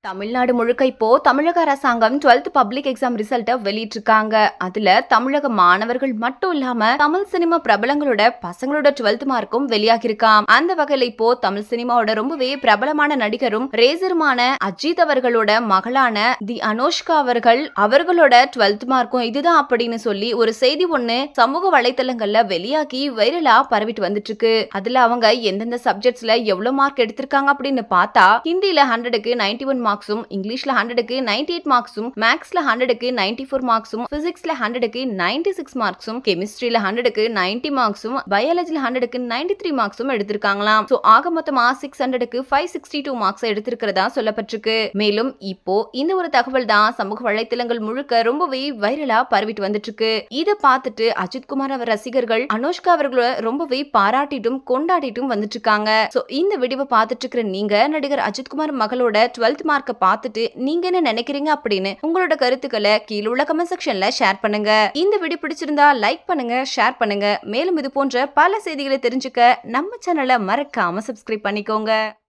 தமிழ்நாடு முழுக்க இப்போ தமிழக அரசாங்கம் 12th பப்ளிக் எக்ஸாம் ரிசல்ட்டை வெளியிட்டிருக்காங்க. அதுல தமிழக மாணவர்கள் மட்டும் இல்லாம தமிழ் சினிமா பிரபலங்களோட பசங்களோட 12th மார்க்கும் வெளியாகிருக்காம். அந்த வகையில இப்போ தமிழ் சினிமாவோட ரொம்பவே பிரபலமான நடிகரும் ரேசருமான அஜித் அவர்களோட மகளான தி அனுஷ்கா அவர்களோட 12th மார்க்கும் இதுதான் அப்படின்னு சொல்லி ஒரு செய்தி ஒண்ணு சமூக வலைதளங்கள்ல வெளியாகி வைரலா பரவிட்டு வந்துட்டு இருக்கு. அதுல அவங்க எந்தெந்த சப்ஜெக்ட்ஸ்ல எவ்வளவு மார்க் எடுத்திருக்காங்க அப்படின்னு பார்த்தா ஹிந்தில 100க்கு 91 மார்க்ஸும், இங்கிலீஷ்ல 100க்கு 98 மார்க்ஸும், மேக்ஸ்ல 100க்கு 94 மார்க்ஸும், பிசிக்ஸ்ல 100க்கு 96 மார்க்ஸும், கெமிஸ்ட்ரியில 100க்கு 90 மார்க்ஸும், பயாலஜில 100க்கு 93 மார்க்ஸும் எடுத்திருக்காங்களாம். சோ ஆக மொத்தமா 600க்கு 562 மார்க்ஸ் எடுத்திருக்கிறதா சொல்லப்பட்டிருக்கு. மேலும் இப்போ இந்த ஒரு தகவல் தான் சமூக வலைத்தளங்கள் முழுக்க ரொம்பவே வைரலா பரவிட்டு வந்துட்டு இருக்கு. இத பார்த்துட்டு அஜித் குமார் அவர் ரசிகர்கள் அனுஷ்கா அவர்களை ரொம்பவே பாராட்டிட்டும் கொண்டாடிட்டும் வந்துட்டு இருக்காங்க. சோ இந்த வீடியோவை பார்த்துட்டு இருக்கிற நீங்க நடிகர் அஜித் குமார் மகளோட 12th மார்க்க பார்த்துட்டு நீங்க என்ன நினைக்கிறீங்க அப்படின்னு உங்களோட கருத்துக்களை கீழே உள்ள கமெண்ட் செக்ஷன்ல ஷேர் பண்ணுங்க. இந்த வீடியோ பிடிச்சிருந்தா லைக் பண்ணுங்க, ஷேர் பண்ணுங்க. மேலும் இது போன்ற பல செய்திகளை தெரிஞ்சுக்க நம்ம சேனலை மறக்காம சப்ஸ்கிரைப் பண்ணிக்கோங்க.